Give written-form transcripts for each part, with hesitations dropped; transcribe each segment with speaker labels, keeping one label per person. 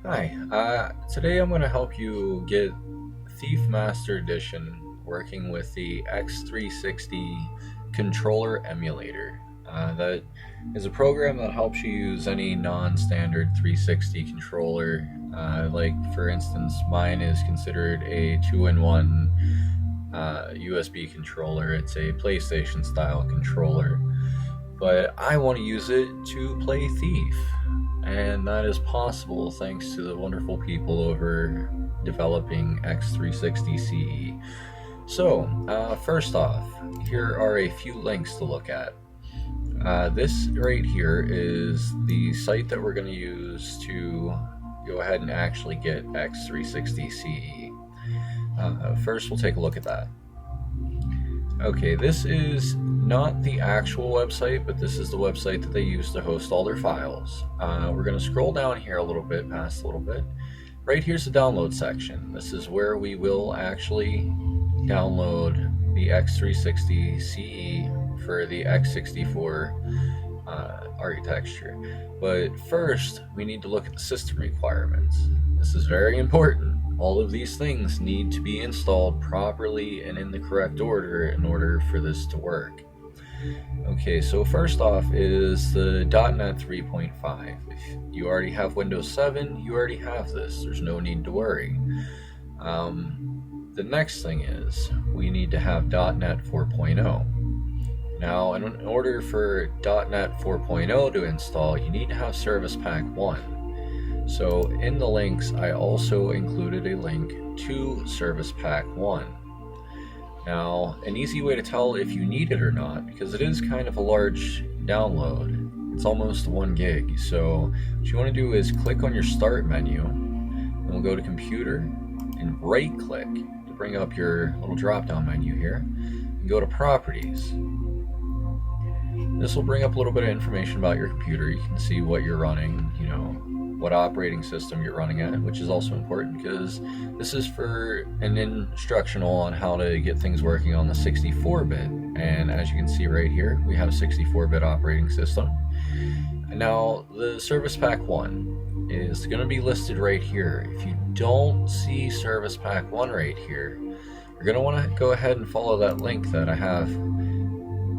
Speaker 1: Hi, today I'm going to help you get Thief Master Edition working with the x360 controller emulator. That is a program that helps you use any non-standard 360 controller. Like for instance, mine is considered a 2-in-1 USB controller. It's a PlayStation style controller, but I want to use it to play Thief. And that is possible thanks to the wonderful people over developing x360ce. So, first off, here are a few links to look at. This right here is the site that we're going to use to go ahead and actually get x360ce. First, we'll take a look at that. Okay, this is not the actual website, but this is the website that they use to host all their files. We're going to scroll down here a little bit, past a little bit. Right here's the download section. This is where we will actually download the x360ce for the x64 architecture. But first, we need to look at the system requirements. This is very important. All of these things need to be installed properly and in the correct order in order for this to work. Okay, so first off is the .NET 3.5. If you already have Windows 7, you already have this. There's no need to worry. The next thing is we need to have .NET 4.0. Now, in order for .NET 4.0 to install, you need to have Service Pack 1. So in the links, I also included a link to Service Pack 1. Now, an easy way to tell if you need it or not, because it is kind of a large download, it's almost 1 gig. So what you want to do is click on your Start menu, and we'll go to Computer, and right-click to bring up your little drop-down menu here, and go to Properties. This will bring up a little bit of information about your computer. You can see what you're running, what operating system you're running at, which is also important because this is for an instructional on how to get things working on the 64-bit. And as you can see right here, we have a 64-bit operating system. And now the Service Pack 1 is going to be listed right here. If you don't see Service Pack 1 right here, you're going to want to go ahead and follow that link that I have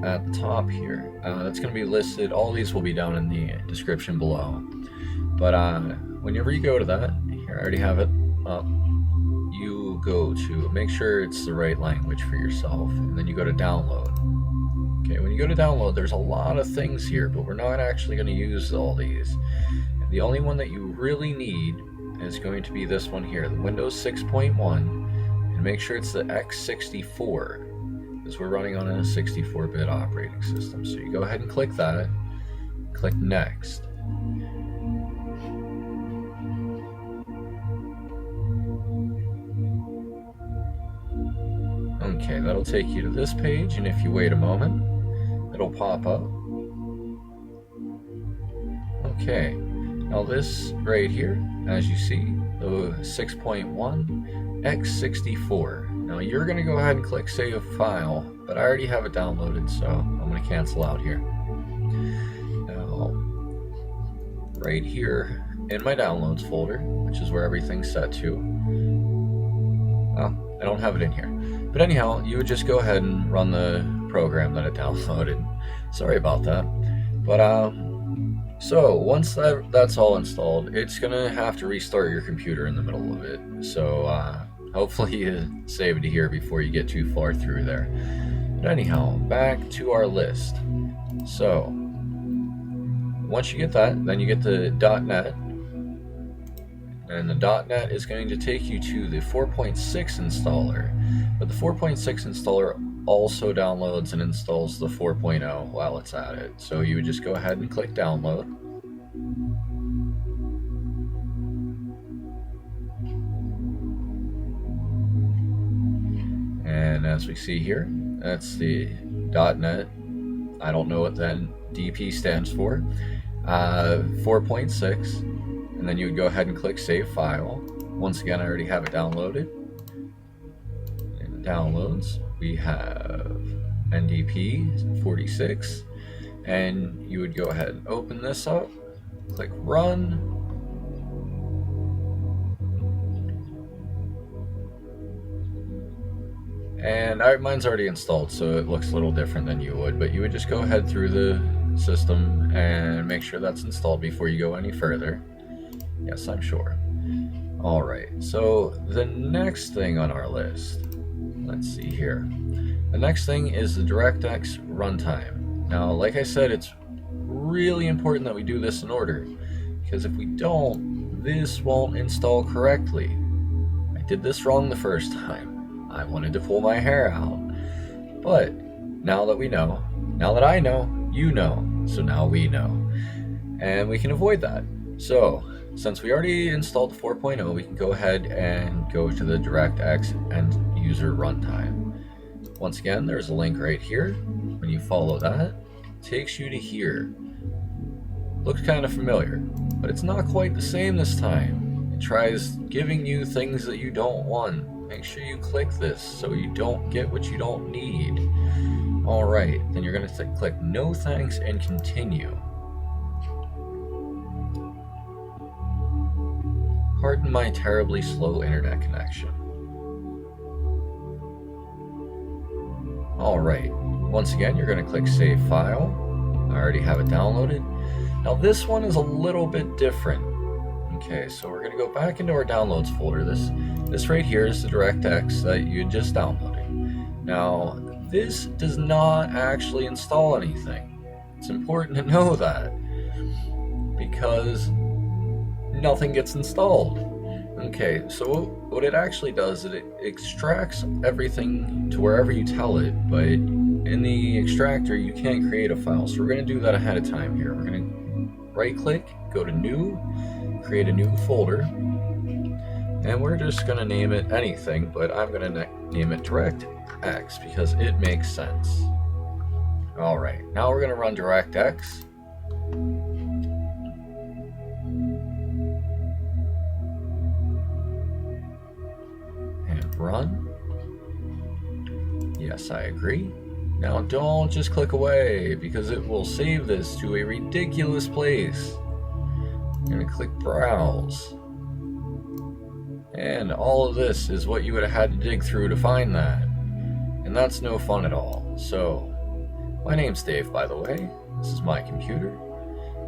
Speaker 1: at the top here. That's going to be listed. All these will be down in the description below. But whenever you go to that, here I already have it up, you go to make sure it's the right language for yourself, and then you go to download. Okay, when you go to download, there's a lot of things here, but we're not actually going to use all these. And the only one that you really need is going to be this one here, the Windows 6.1, and make sure it's the x64, because we're running on a 64-bit operating system. So you go ahead and click that, click Next. Okay, that'll take you to this page, and if you wait a moment, it'll pop up. Okay, now this right here, as you see, the 6.1 x64. Now you're going to go ahead and click Save File, but I already have it downloaded, so I'm going to cancel out here. Now, right here in my Downloads folder, which is where everything's set to, I don't have it in here. But anyhow, you would just go ahead and run the program that I downloaded. Sorry about that. But so once that's all installed, it's gonna have to restart your computer in the middle of it. So hopefully you save it here before you get too far through there. But anyhow, back to our list. So once you get that, then you get the .NET. And the .NET is going to take you to the 4.6 installer, but the 4.6 installer also downloads and installs the 4.0 while it's at it. So you would just go ahead and click download. And as we see here, that's the .NET. I don't know what that DP stands for. 4.6. And then you would go ahead and click Save File. Once again, I already have it downloaded. In downloads, we have NDP 46. And you would go ahead and open this up, click Run. And mine's already installed, so it looks a little different than you would, but you would just go ahead through the system and make sure that's installed before you go any further. Yes, I'm sure. Alright, so the next thing on our list, let's see here. The next thing is the DirectX Runtime. Now, like I said, it's really important that we do this in order, because if we don't, this won't install correctly. I did this wrong the first time. I wanted to pull my hair out. But now that we know, now that I know, you know, so now we know. And we can avoid that. So, since we already installed 4.0, we can go ahead and go to the DirectX end user runtime. Once again, there's a link right here. When you follow that, it takes you to here. Looks kind of familiar, but it's not quite the same this time. It tries giving you things that you don't want. Make sure you click this so you don't get what you don't need. Alright, then you're going to click no thanks and continue. Pardon my terribly slow internet connection. Alright, once again you're going to click save file. I already have it downloaded. Now this one is a little bit different. Okay, so we're going to go back into our downloads folder. This right here is the DirectX that you just downloaded. Now, this does not actually install anything. It's important to know that, because nothing gets installed. Okay, so what it actually does is it extracts everything to wherever you tell it, but in the extractor you can't create a file. So we're going to do that ahead of time here. We're going to right click, go to new, create a new folder, and we're just going to name it anything, but I'm going to name it DirectX because it makes sense. Alright, now we're going to run DirectX. And run. Yes, I agree. Now don't just click away, because it will save this to a ridiculous place. I'm going to click browse. And all of this is what you would have had to dig through to find that. And that's no fun at all. So, my name's Dave, by the way. This is my computer.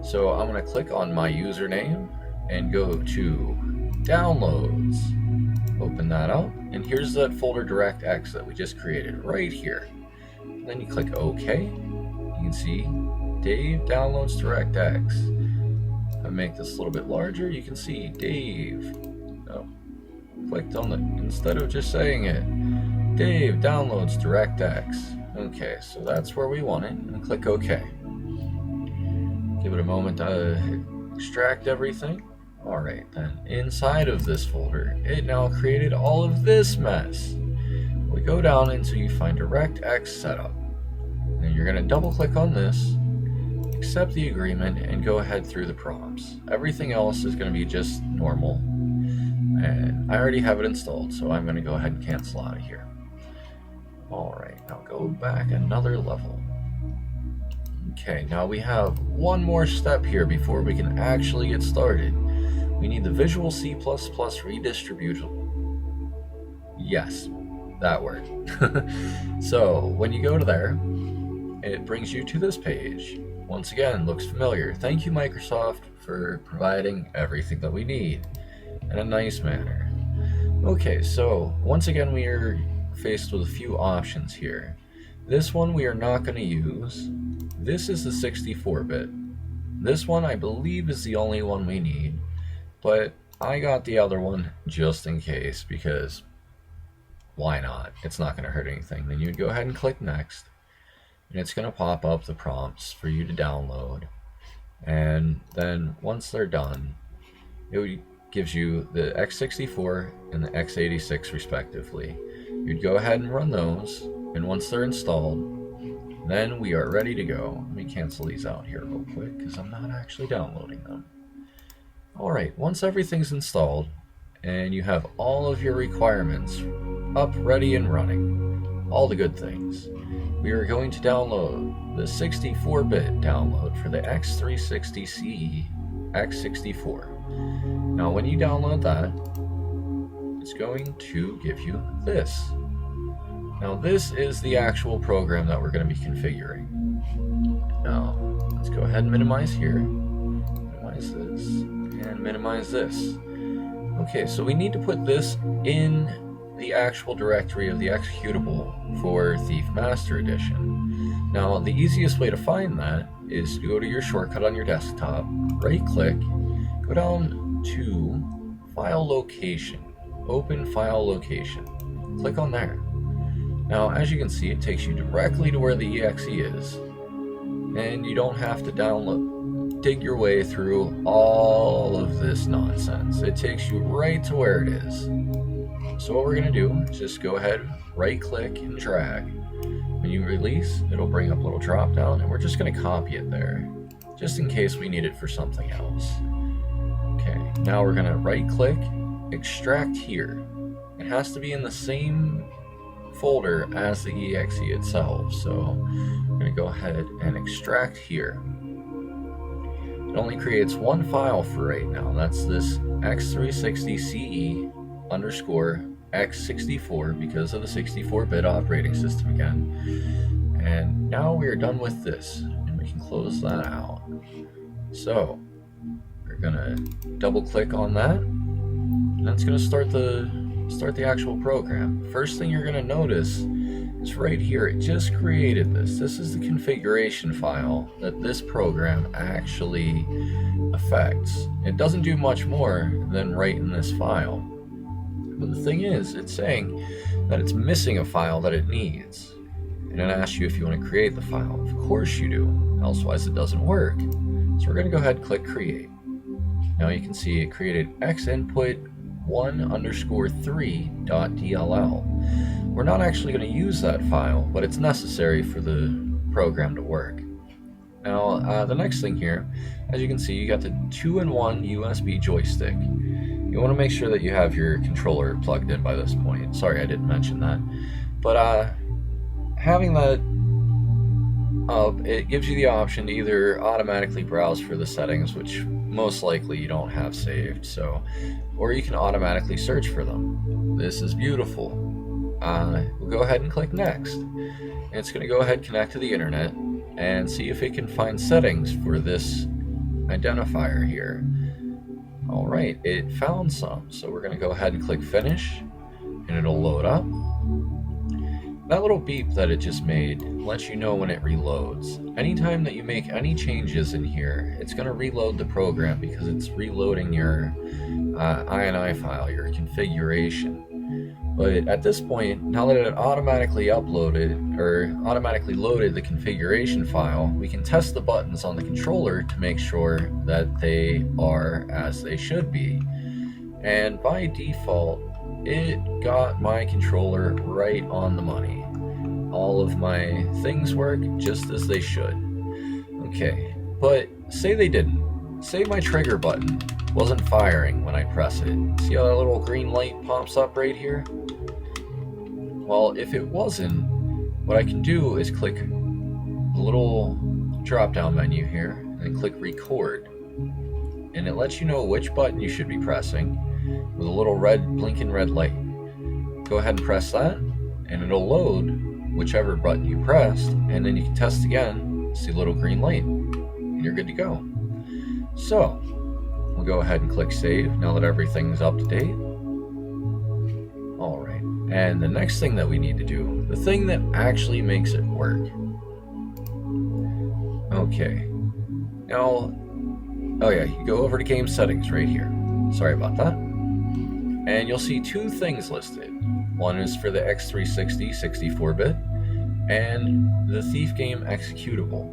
Speaker 1: So I'm going to click on my username and go to downloads. Open that up. And here's that folder DirectX that we just created right here. And then you click OK. You can see Dave downloads DirectX. I make this a little bit larger. You can see Dave. Oh, clicked on it instead of just saying it. Dave downloads DirectX. Okay, so that's where we want it, and click OK. Give it a moment to extract everything. Alright, then inside of this folder, it now created all of this mess. We go down until you find DirectX setup. Then you're going to double click on this, accept the agreement, and go ahead through the prompts. Everything else is going to be just normal. And I already have it installed, so I'm going to go ahead and cancel out of here. Alright, now go back another level. Okay, now we have one more step here before we can actually get started. We need the Visual C++ redistributable. Yes, that word. So, when you go to there, it brings you to this page. Once again, looks familiar. Thank you, Microsoft, for providing everything that we need in a nice manner. Okay, so once again we are faced with a few options here. This one we are not going to use. This is the 64-bit. This one I believe is the only one we need, but I got the other one just in case, because why not? It's not going to hurt anything. Then you'd go ahead and click next, and it's going to pop up the prompts for you to download. And then once they're done, it gives you the x64 and the x86 respectively. You'd go ahead and run those, and once they're installed, then we are ready to go. Let me cancel these out here real quick because I'm not actually downloading them. Alright, once everything's installed and you have all of your requirements up, ready, and running, all the good things, we are going to download the 64-bit download for the x360ce x64. Now when you download that, it's going to give you this. Now this is the actual program that we're going to be configuring. Now let's go ahead and minimize here, minimize this, and minimize this. Okay, so we need to put this in the actual directory of the executable for Thief Master Edition. Now the easiest way to find that is to go to your shortcut on your desktop, right click, go down to File Location, Open File Location, click on there. Now as you can see, it takes you directly to where the exe is, and you don't have to dig your way through all of this nonsense. It takes you right to where it is. So what we're going to do is just go ahead, right click and drag. When you release, it'll bring up a little drop down, and we're just going to copy it there, just in case we need it for something else. Okay, now we're going to right click, extract here. It has to be in the same folder as the exe itself, so I'm going to go ahead and extract here. It only creates one file for right now. That's this x360ce underscore x64 because of the 64-bit operating system again. And now we are done with this, and we can close that out. So we're gonna double click on that, and that's gonna start the actual program. First thing you're gonna notice is right here, it just created this. This is the configuration file that this program actually affects. It doesn't do much more than write in this file. But the thing is, it's saying that it's missing a file that it needs. And it asks you if you want to create the file. Of course you do, elsewise it doesn't work. So we're going to go ahead and click create. Now you can see it created x_3.dll. We're not actually going to use that file, but it's necessary for the program to work. Now, the next thing here, as you can see, you got the 2-in-1 USB joystick. You want to make sure that you have your controller plugged in by this point. Sorry, I didn't mention that. But having that up, it gives you the option to either automatically browse for the settings, which most likely you don't have saved, or you can automatically search for them. This is beautiful. We'll go ahead and click next. And it's going to go ahead and connect to the internet and see if it can find settings for this identifier here. Alright, it found some, so we're going to go ahead and click finish, and it'll load up. That little beep that it just made lets you know when it reloads. Anytime that you make any changes in here, it's going to reload the program because it's reloading your INI file, your configuration. But at this point, now that it automatically loaded the configuration file, we can test the buttons on the controller to make sure that they are as they should be. And by default, it got my controller right on the money. All of my things work just as they should. Okay, but say they didn't. Say my trigger button wasn't firing when I press it. See how that little green light pops up right here? Well, if it wasn't, what I can do is click the little drop-down menu here and click record. And it lets you know which button you should be pressing with a little blinking red light. Go ahead and press that, and it'll load whichever button you pressed, and then you can test again, see a little green light, and you're good to go. So, we'll go ahead and click save now that everything's up to date. Alright, and the next thing that we need to do, the thing that actually makes it work. Okay, now, oh yeah, you go over to game settings right here. Sorry about that. And you'll see two things listed. One is for the x360 64-bit and the Thief game executable.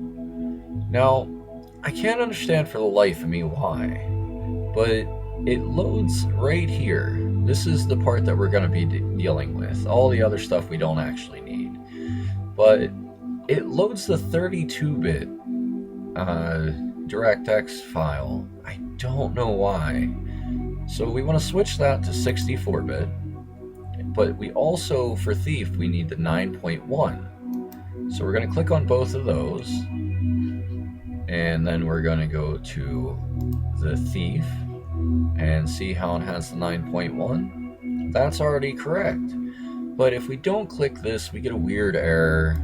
Speaker 1: Now, I can't understand for the life of me why, but it loads right here. This is the part that we're going to be dealing with. All the other stuff we don't actually need. But it loads the 32-bit DirectX file. I don't know why. So we want to switch that to 64-bit. But we also, for Thief, we need the 9.1. So we're going to click on both of those. And then we're going to go to the Thief and see how it has the 9.1. That's already correct. But if we don't click this, we get a weird error.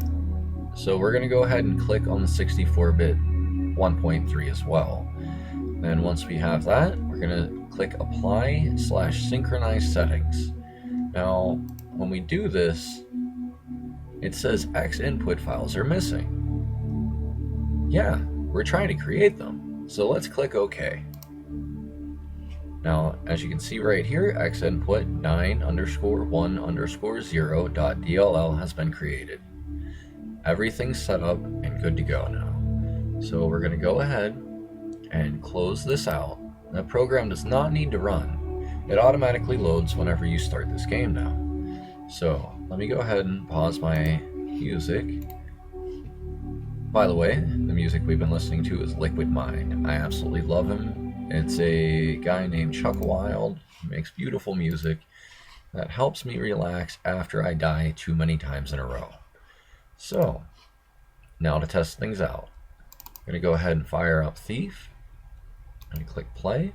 Speaker 1: So we're going to go ahead and click on the 64-bit 1.3 as well. Then once we have that, we're going to click Apply/Synchronize Settings. Now, when we do this, it says X input files are missing. Yeah, we're trying to create them. So let's click OK. Now, as you can see right here, X input 9_1_0.dll has been created. Everything's set up and good to go now. So we're going to go ahead and close this out. The program does not need to run. It automatically loads whenever you start this game now. So let me go ahead and pause my music. By the way, the music we've been listening to is Liquid Mind. I absolutely love him. It's a guy named Chuck Wild who makes beautiful music that helps me relax after I die too many times in a row. So, now to test things out. I'm going to go ahead and fire up Thief and click play.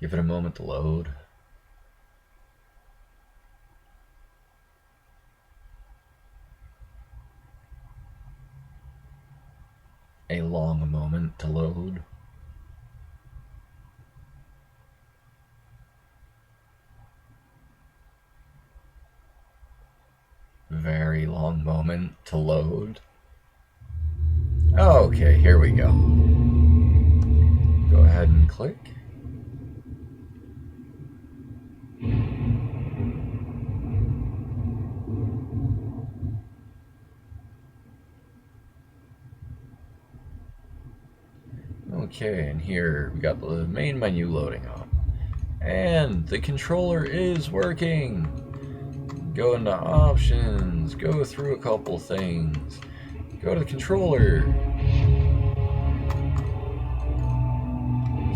Speaker 1: Give it a moment to load. A long moment to load. Very long moment to load. Okay, here we go. Go ahead and click. Okay, and here we got the main menu loading up. And the controller is working. Go into options, go through a couple things, go to the controller.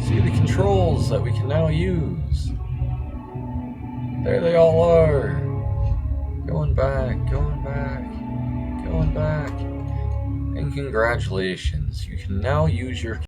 Speaker 1: See the controls that we can now use. There they all are. Going back, going back, going back. And congratulations, you can now use your